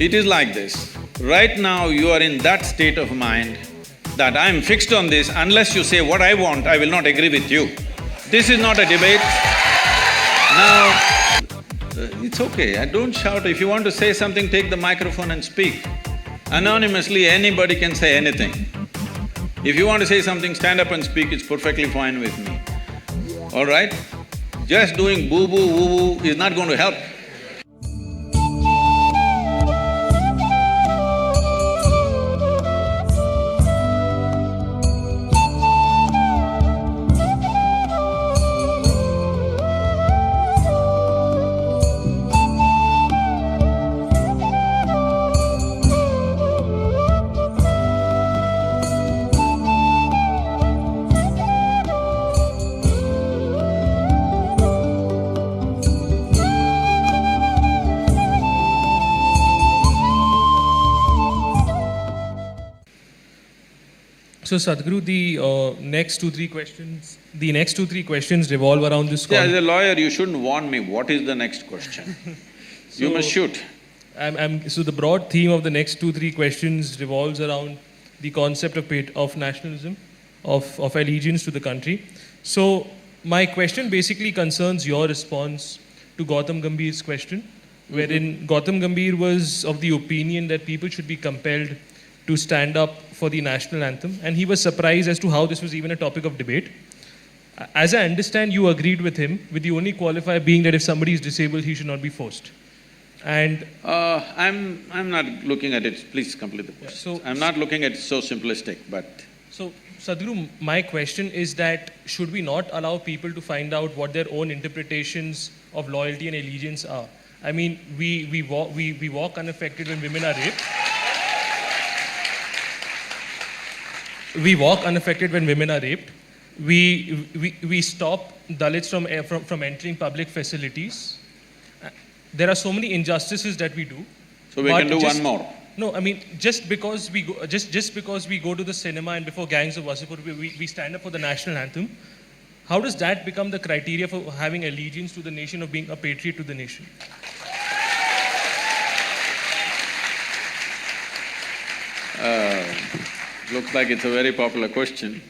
It is like this. Right now you are in that state of mind that I'm fixed on this, unless you say what I want, I will not agree with you. This is not a debate. Now, it's okay, don't shout. If you want to say something, take the microphone and speak. Anonymously, anybody can say anything. If you want to say something, stand up and speak, it's perfectly fine with me. All right? Just doing boo-boo, woo-woo is not going to help. So Sadhguru, the next two, three questions revolve around this. Yeah, as a lawyer, you shouldn't warn me, what is the next question? You must shoot. So the broad theme of the next two, three questions revolves around the concept of nationalism, of allegiance to the country. So my question basically concerns your response to Gautam Gambhir's question, wherein Gautam Gambhir was of the opinion that people should be compelled to stand up for the national anthem, and he was surprised as to how this was even a topic of debate. As I understand, you agreed with him, with the only qualifier being that if somebody is disabled, he should not be forced. And… I'm not looking at it… Please complete the question. I'm not looking at it so simplistic, but… So, Sadhguru, my question is that should we not allow people to find out what their own interpretations of loyalty and allegiance are? I mean, we walk unaffected when women are raped. We walk unaffected when women are raped. We stop Dalits from entering public facilities. There are so many injustices that we do. So we can do one more. No, I mean, just because we go to the cinema and before gangs of Wasipur, we stand up for the national anthem, how does that become the criteria for having allegiance to the nation, of being a patriot to the nation? Looks like it's a very popular question.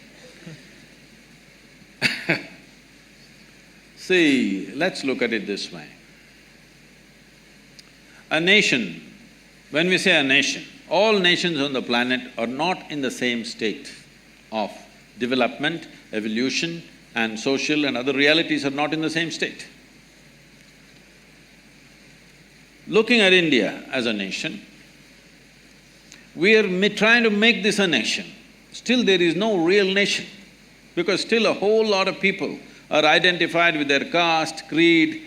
See, let's look at it this way. A nation, when we say a nation, all nations on the planet are not in the same state of development, evolution, and social and other realities are not in the same state. Looking at India as a nation, we are trying to make this a nation. Still there is no real nation, because still a whole lot of people are identified with their caste, creed,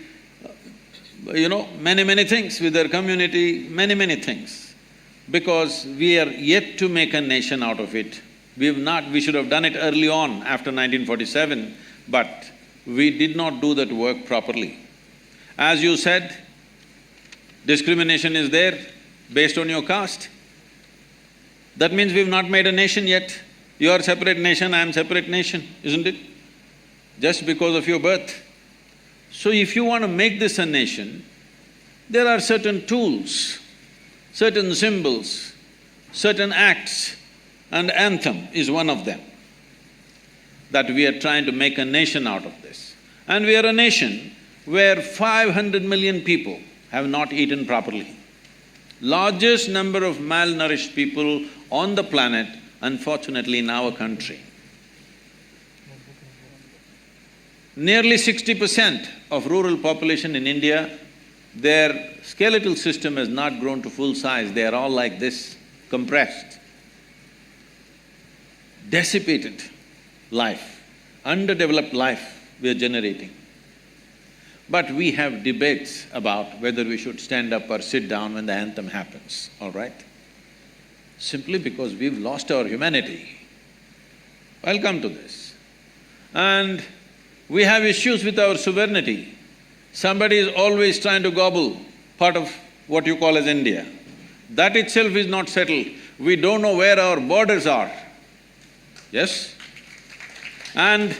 many things, with their community, many things. Because we are yet to make a nation out of it. We should have done it early on after 1947, but we did not do that work properly. As you said, discrimination is there based on your caste. That means we've not made a nation yet. You are separate nation, I am separate nation, isn't it? Just because of your birth. So if you want to make this a nation, there are certain tools, certain symbols, certain acts, and anthem is one of them, that we are trying to make a nation out of this. And we are a nation where 500 million people have not eaten properly. Largest number of malnourished people on the planet, unfortunately, in our country. Nearly 60% of rural population in India, their skeletal system has not grown to full size, they are all like this, compressed. Dissipated life, underdeveloped life we are generating. But we have debates about whether we should stand up or sit down when the anthem happens, all right? Simply because we've lost our humanity. I'll come to this. And we have issues with our sovereignty. Somebody is always trying to gobble part of what you call as India. That itself is not settled. We don't know where our borders are. Yes? And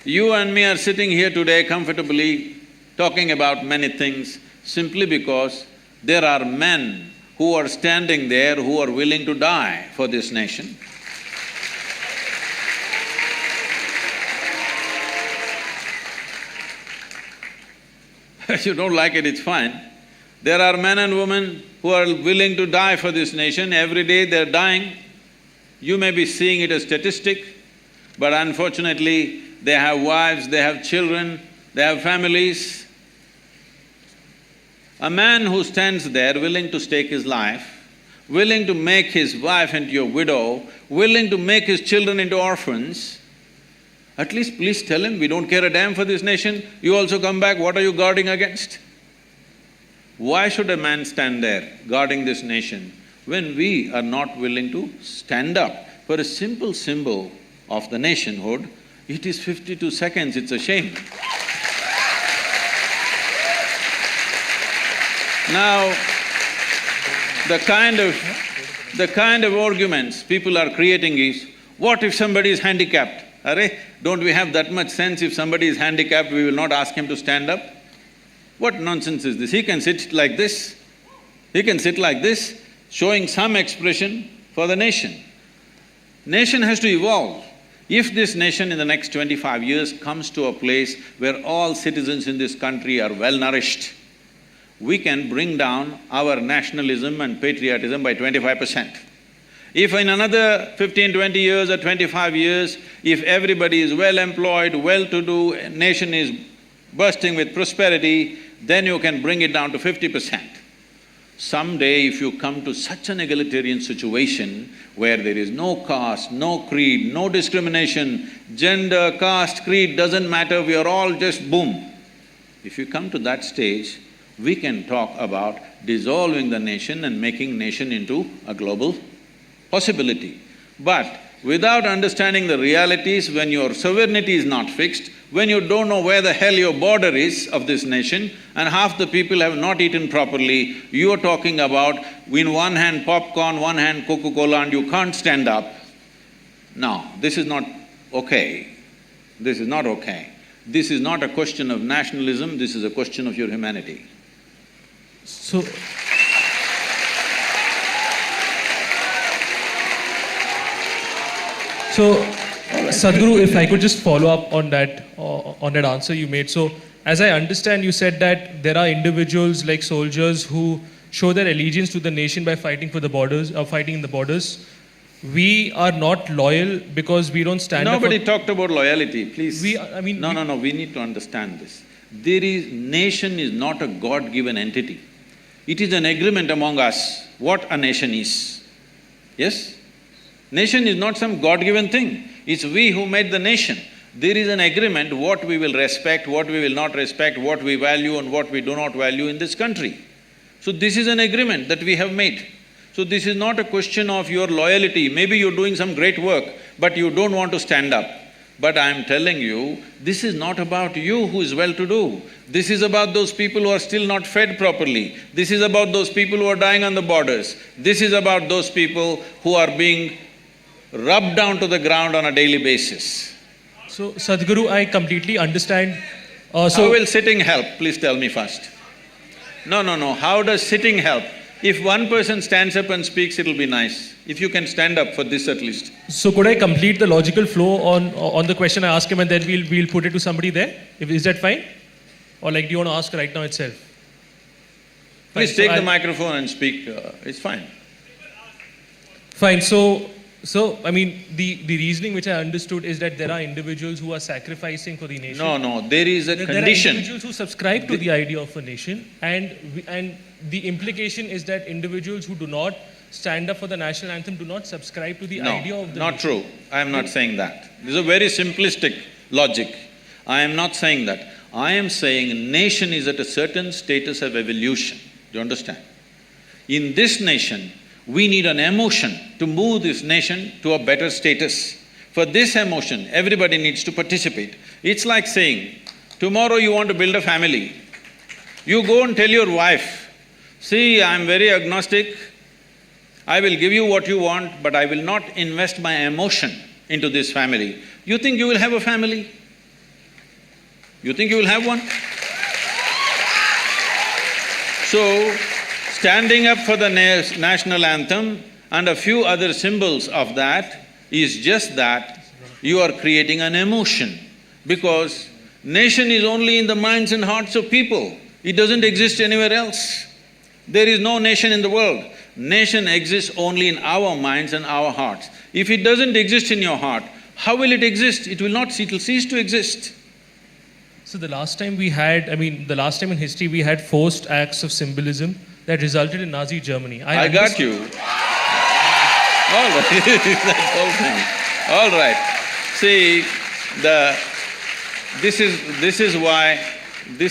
you and me are sitting here today comfortably talking about many things simply because there are men who are standing there, who are willing to die for this nation. If you don't like it, it's fine. There are men and women who are willing to die for this nation. Every day they're dying. You may be seeing it as statistic, but unfortunately, they have wives, they have children, they have families. A man who stands there willing to stake his life, willing to make his wife into a widow, willing to make his children into orphans, at least please tell him, we don't care a damn for this nation, you also come back, what are you guarding against? Why should a man stand there guarding this nation when we are not willing to stand up for a simple symbol of the nationhood? It is 52 seconds, it's a shame. Now, the kind of arguments people are creating is, what if somebody is handicapped? Arey, don't we have that much sense? If somebody is handicapped, we will not ask him to stand up? What nonsense is this? He can sit like this, showing some expression for the nation. Nation has to evolve. If this nation in the next 25 years comes to a place where all citizens in this country are well-nourished, we can bring down our nationalism and patriotism by 25%. If in another 15, 20 years or 25 years, if everybody is well-employed, well-to-do, nation is bursting with prosperity, then you can bring it down to 50%. Someday if you come to such an egalitarian situation where there is no caste, no creed, no discrimination, gender, caste, creed doesn't matter, we are all just boom. If you come to that stage, we can talk about dissolving the nation and making nation into a global possibility. But without understanding the realities, when your sovereignty is not fixed, when you don't know where the hell your border is of this nation and half the people have not eaten properly, you are talking about in one hand popcorn, one hand Coca-Cola and you can't stand up. No, this is not okay. This is not okay. This is not a question of nationalism, this is a question of your humanity. So… So, Sadhguru, if I could just follow up on that answer you made. So, as I understand, you said that there are individuals like soldiers who show their allegiance to the nation by fighting for the borders, fighting in the borders. We are not loyal because we don't stand up for… Nobody talked about loyalty, please. No, we need to understand this. Nation is not a God-given entity. It is an agreement among us what a nation is. Yes? Nation is not some God-given thing, it's we who made the nation. There is an agreement what we will respect, what we will not respect, what we value and what we do not value in this country. So this is an agreement that we have made. So this is not a question of your loyalty, maybe you're doing some great work, but you don't want to stand up. But I'm telling you, this is not about you who is well-to-do. This is about those people who are still not fed properly. This is about those people who are dying on the borders. This is about those people who are being rubbed down to the ground on a daily basis. So, Sadhguru, I completely understand. How will sitting help? Please tell me first. No, how does sitting help? If one person stands up and speaks, it'll be nice. If you can stand up for this at least. So could I complete the logical flow on the question I ask him and then we'll put it to somebody there? Is that fine? Or like, do you want to ask right now itself? Please take the microphone and speak, it's fine. Fine, so I mean, the reasoning which I understood is that there are individuals who are sacrificing for the nation. No, there is a condition. There are individuals who subscribe to the idea of a nation and the implication is that individuals who do not stand up for the national anthem do not subscribe to the idea of the not nation. True. I am not saying that. This is a very simplistic logic. I am not saying that. I am saying nation is at a certain status of evolution. Do you understand? In this nation, we need an emotion to move this nation to a better status. For this emotion, everybody needs to participate. It's like saying, tomorrow you want to build a family. You go and tell your wife, see, I'm very agnostic, I will give you what you want, but I will not invest my emotion into this family. You think you will have a family? You think you will have one? So, Standing up for the national anthem and a few other symbols of that is just that you are creating an emotion, because nation is only in the minds and hearts of people. It doesn't exist anywhere else. There is no nation in the world. Nation exists only in our minds and our hearts. If it doesn't exist in your heart, how will it exist? It will not, it will cease to exist. So the last time the last time in history we had forced acts of symbolism that resulted in Nazi Germany. I got you. All right, that whole thing. All right. See, this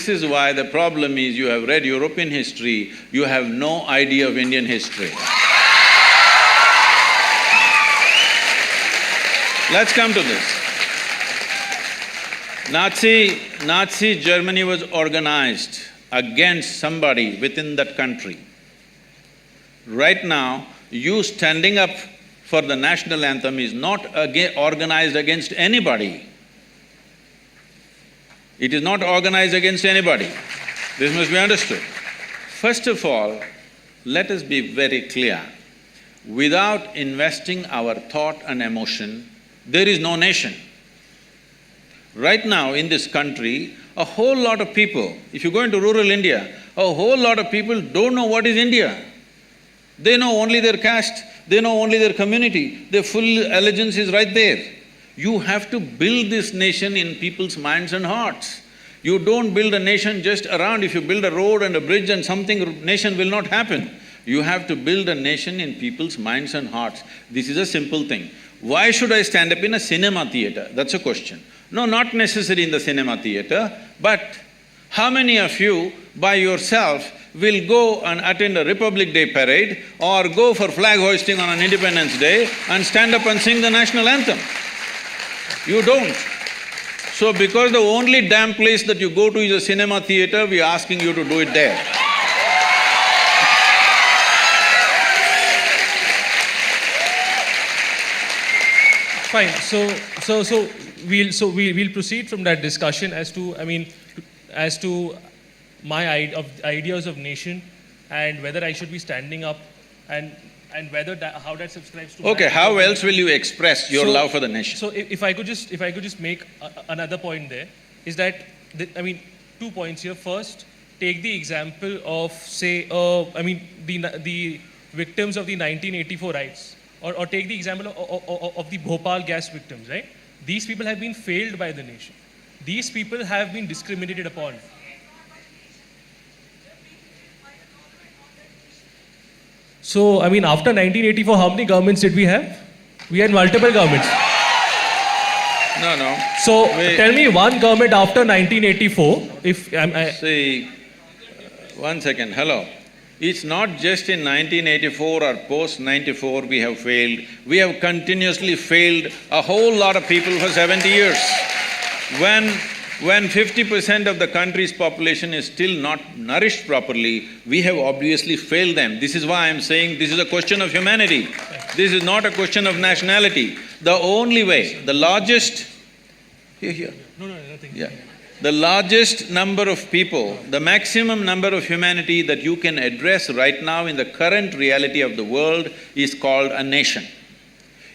is why the problem is you have read European history, you have no idea of Indian history. Let's come to this. Nazi Germany was organized against somebody within that country. Right now, you standing up for the national anthem is not organized against anybody. It is not organized against anybody. This must be understood. First of all, let us be very clear. Without investing our thought and emotion, there is no nation. Right now in this country, a whole lot of people, if you go into rural India, a whole lot of people don't know what is India. They know only their caste, they know only their community, their full allegiance is right there. You have to build this nation in people's minds and hearts. You don't build a nation just around. If you build a road and a bridge and something, nation will not happen. You have to build a nation in people's minds and hearts. This is a simple thing. Why should I stand up in a cinema theatre? That's a question. No, not necessary in the cinema theatre, but how many of you by yourself will go and attend a Republic Day parade or go for flag hoisting on an Independence Day and stand up and sing the national anthem? You don't. So because the only damn place that you go to is a cinema theatre, we are asking you to do it there. Fine. So we'll proceed from that discussion as to my ideas of nation and whether I should be standing up and whether how that subscribes to. Okay, how else will you express your love for the nation? So if I could just make another point there, is that 2 points here. First, take the example of say the victims of the 1984 riots, or take the example of the Bhopal gas victims, right? These people have been failed by the nation. These people have been discriminated upon. So, after 1984, how many governments did we have? We had multiple governments. No. So, tell me one government after 1984, See, 1 second, hello. It's not just in 1984 or post-94 we have failed. We have continuously failed a whole lot of people for 70 years. When 50% of the country's population is still not nourished properly, we have obviously failed them. This is why I'm saying this is a question of humanity. This is not a question of nationality. The only way, the largest… Here. No, nothing. Yeah. The largest number of people, the maximum number of humanity that you can address right now in the current reality of the world is called a nation.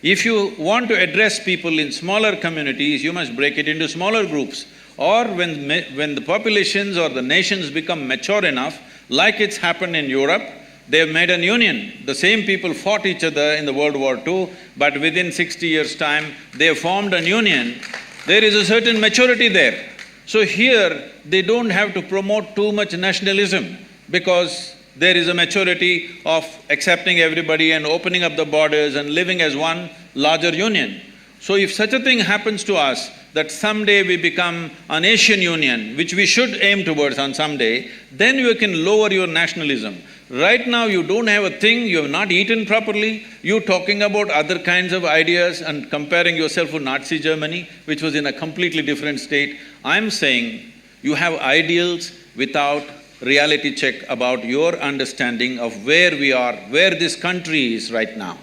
If you want to address people in smaller communities, you must break it into smaller groups. Or when the populations or the nations become mature enough, like it's happened in Europe, they've made an union. The same people fought each other in the World War II, but within 60 years' time, they have formed an union. There is a certain maturity there. So here, they don't have to promote too much nationalism because there is a maturity of accepting everybody and opening up the borders and living as one larger union. So if such a thing happens to us, that someday we become an Asian Union, which we should aim towards on someday, then you can lower your nationalism. Right now you don't have a thing, you have not eaten properly, you're talking about other kinds of ideas and comparing yourself with Nazi Germany, which was in a completely different state. I'm saying you have ideals without reality check about your understanding of where we are, where this country is right now.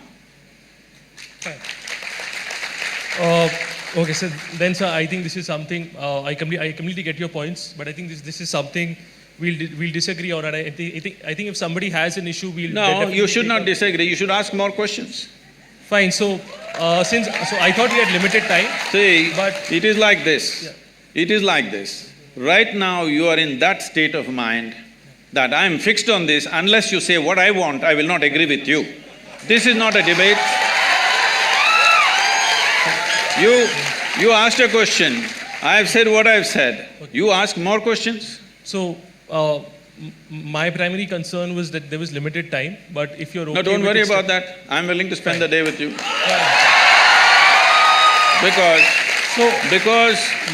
Okay, so then, sir, I think this is something, I completely get your points, but I think this is something we'll disagree on it. I think if somebody has an issue, we'll No, definitely you should take not up- disagree, you should ask more questions. Fine. So I thought we had limited time. See, But- it is like this. Yeah. It is like this. Right now, you are in that state of mind that I am fixed on this, unless you say what I want, I will not agree with you. This is not a debate. You asked a question, I have said what I have said. You ask more questions? So my primary concern was that there was limited time. But if you're okay, No, don't with worry extra- about that. I'm willing to spend the day with you.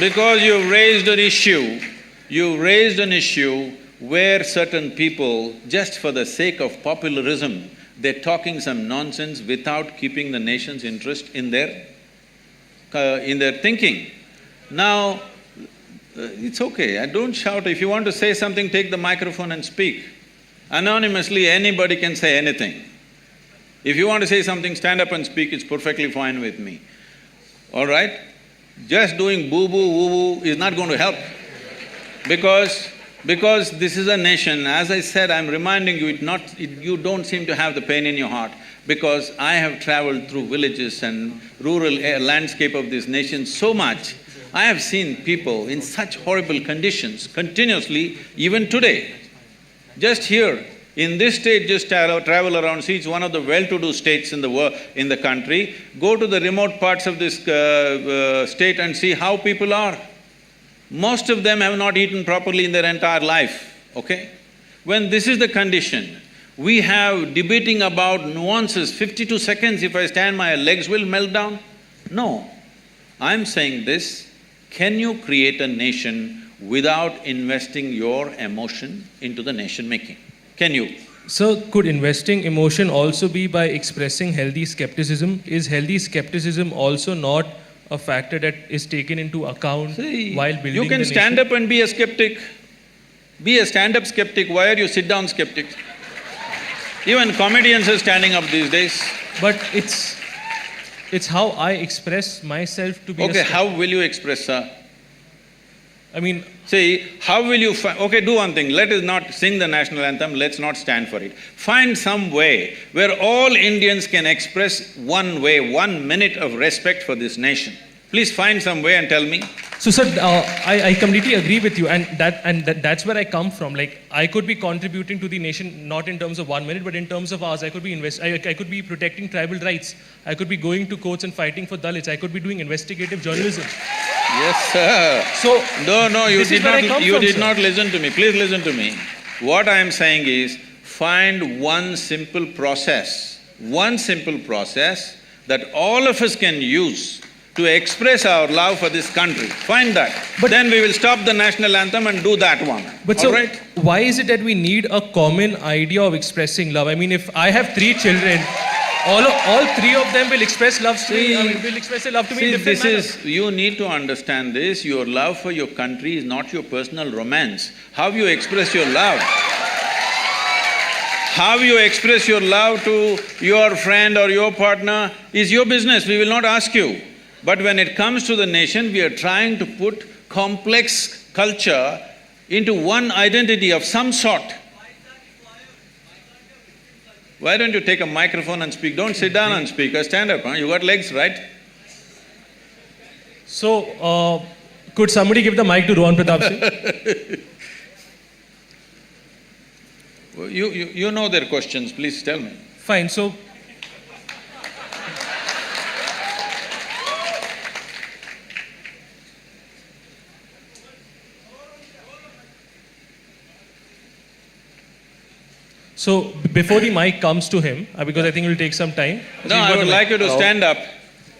Because you've raised an issue where certain people, just for the sake of popularism, they're talking some nonsense without keeping the nation's interest in their thinking. Now, it's okay, don't shout. If you want to say something, take the microphone and speak. Anonymously, anybody can say anything. If you want to say something, stand up and speak, it's perfectly fine with me. All right? Just doing boo-boo, woo-woo is not going to help. Because this is a nation, as I said, I'm reminding you, you don't seem to have the pain in your heart, because I have traveled through villages and rural landscape of this nation so much. I have seen people in such horrible conditions continuously, even today. Just here, in this state, just travel around, see, it's one of the well-to-do states in the country. Go to the remote parts of this state and see how people are. Most of them have not eaten properly in their entire life, okay? When this is the condition, we have debating about nuances, 52 seconds, if I stand, my legs will melt down. No, I'm saying this, can you create a nation without investing your emotion into the nation-making? Can you? So could investing emotion also be by expressing healthy skepticism? Is healthy skepticism also not a factor that is taken into account while building the nation? You can stand up and be a skeptic. Be a stand-up skeptic. Why are you sit-down skeptic? Even comedians are standing up these days. But it's how I express myself to be Okay, how will you express, sir? I mean… See, how will you okay, do one thing, let us not sing the national anthem, let's not stand for it. Find some way where all Indians can express 1 way, 1 minute of respect for this nation. Please find some way and tell me. So sir, I completely agree with you, and that's where I come from. Like, I could be contributing to the nation not in terms of 1 minute, but in terms of ours. I could be protecting tribal rights. I could be going to courts and fighting for Dalits. I could be doing investigative journalism. Yes, sir. So No, you did not sir. listen to me. Please listen to me. What I am saying is, find one simple process that all of us can use to express our love for this country. Find that. But then we will stop the national anthem and do that one. But all so, right? why is it that we need a common idea of expressing love? I mean, if I have 3 children, all 3 of them will express love to me, will express their love to me in different manners. You need to understand this, your love for your country is not your personal romance. How you express your love? How you express your love to your friend or your partner is your business, we will not ask you. But when it comes to the nation, we are trying to put complex culture into one identity of some sort. Why don't you take a microphone and speak? Don't sit down and speak, or stand up, huh? You got legs, right? So, could somebody give the mic to Rohan Pratap Singh? You know their questions, please tell me. Fine, so… So, before the mic comes to him, because I think it will take some time. No, I would like you to stand up.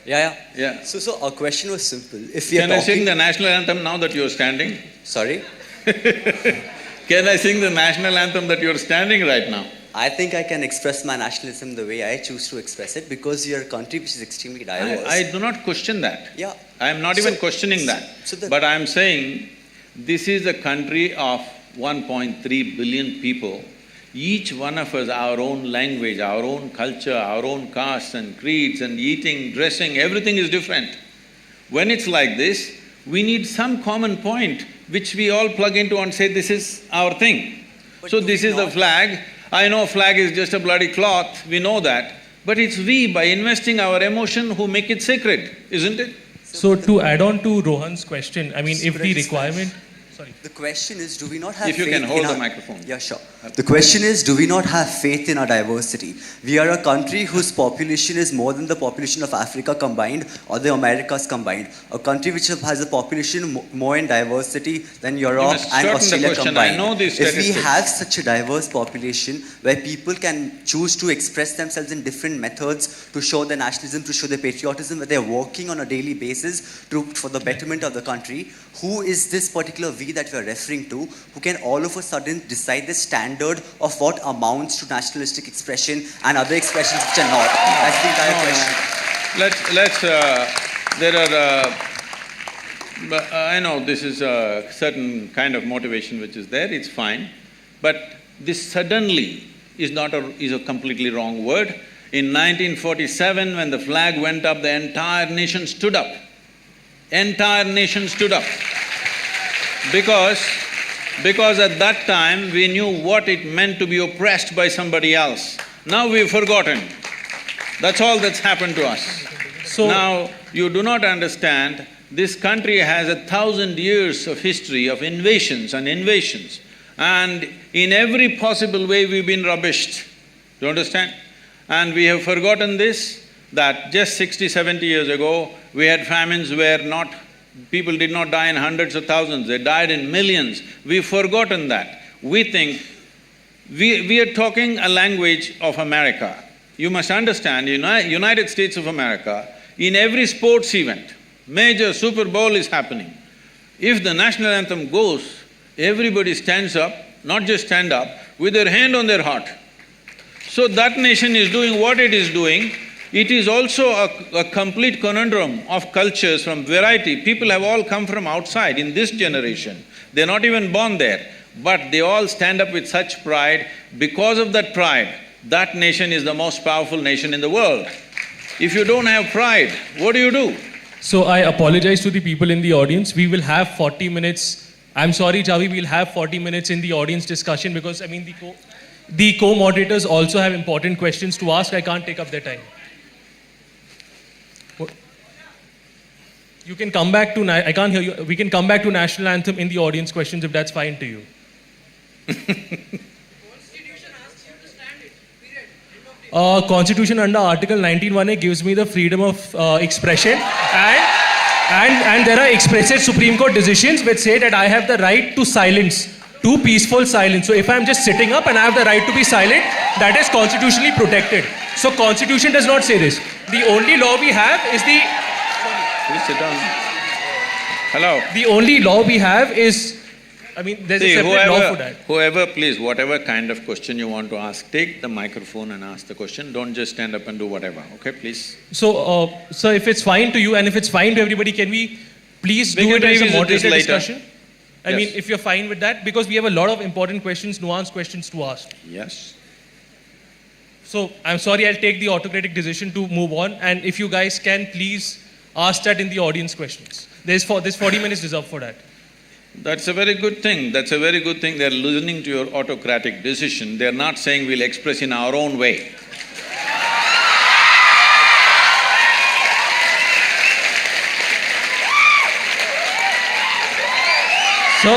Yeah. So our question was simple. If we are Can I sing the national anthem now that you're standing? Sorry? Can I sing the national anthem that you're standing right now? I think I can express my nationalism the way I choose to express it, because your country, which is extremely diverse… I do not question that. Yeah. I am not even questioning that. But I am saying, this is a country of 1.3 billion people. Each one of us, our own language, our own culture, our own castes and creeds and eating, dressing, everything is different. When it's like this, we need some common point which we all plug into and say, this is our thing. But So do this we is the not- flag. I know flag is just a bloody cloth, we know that. But it's we, by investing our emotion, who make it sacred, isn't it? So to add on to Rohan's question, I mean, if the Spread requirement… Sorry. The question is, do we not have If you faith can hold in the our… microphone. Yeah, sure. The question is, do we not have faith in our diversity? We are a country whose population is more than the population of Africa combined or the Americas combined. A country which has a population more in diversity than Europe must and shorten the Australia question. combined. I know these If we statistics. have such a diverse population where people can choose to express themselves in different methods to show their nationalism, to show their patriotism, where they're working on a daily basis for the betterment of the country, who is this particular we that we're referring to, who can all of a sudden decide the standard of what amounts to nationalistic expression and other expressions which are not? That's the entire question. There are, but I know this is a certain kind of motivation which is there, it's fine. But this suddenly is a completely wrong word. In 1947, when the flag went up, the entire nation stood up. Entire nation stood up. Because at that time, we knew what it meant to be oppressed by somebody else. Now we've forgotten. That's all that's happened to us. So Now, you do not understand, this country has 1,000 years of history of invasions and invasions. And in every possible way, we've been rubbished. Do you understand? And we have forgotten this, that just 60, 70 years ago, we had famines where people did not die in hundreds of thousands, they died in millions. We've forgotten that. We think… We are talking a language of America. You must understand, United States of America, in every sports event, major Super Bowl is happening. If the national anthem goes, everybody stands up, not just stand up, with their hand on their heart. So that nation is doing what it is doing. It is also a complete conundrum of cultures from variety. People have all come from outside in this generation. They're not even born there, but they all stand up with such pride. Because of that pride, that nation is the most powerful nation in the world. If you don't have pride, what do? So I apologize to the people in the audience. We will have 40 minutes. I'm sorry, Javi, we'll have 40 minutes in the audience discussion because, I mean, the co-moderators also have important questions to ask. I can't take up their time. You can come back to… I can't hear you. We can come back to National Anthem in the audience questions if that's fine to you. Constitution under Article 19(1)A gives me the freedom of expression and there are explicit Supreme Court decisions which say that I have the right to silence, to peaceful silence. So if I'm just sitting up and I have the right to be silent, that is constitutionally protected. So Constitution does not say this. The only law we have is the… Please sit down. Hello. The only law we have is… I mean, there's a separate law for that. Whoever, please, whatever kind of question you want to ask, take the microphone and ask the question. Don't just stand up and do whatever, okay, please? So, sir, if it's fine to you and if it's fine to everybody, can we please We do can it as a revisit this moderated later. discussion? I Yes. mean, if you're fine with that, because we have a lot of important questions, nuanced questions to ask. Yes. So, I'm sorry, I'll take the autocratic decision to move on, and if you guys can, please ask that in the audience questions. There's 40 minutes reserved for that. That's a very good thing. That's a very good thing. They're listening to your autocratic decision. They're not saying we'll express in our own way. So,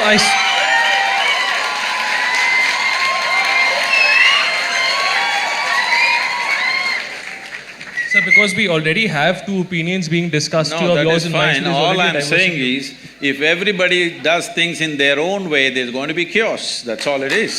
Sir, because we already have two opinions being discussed, two No, of that yours is and mine. fine. so there's All already I'm saying diversity. is, if everybody does things in their own way, there's going to be chaos. That's all it is.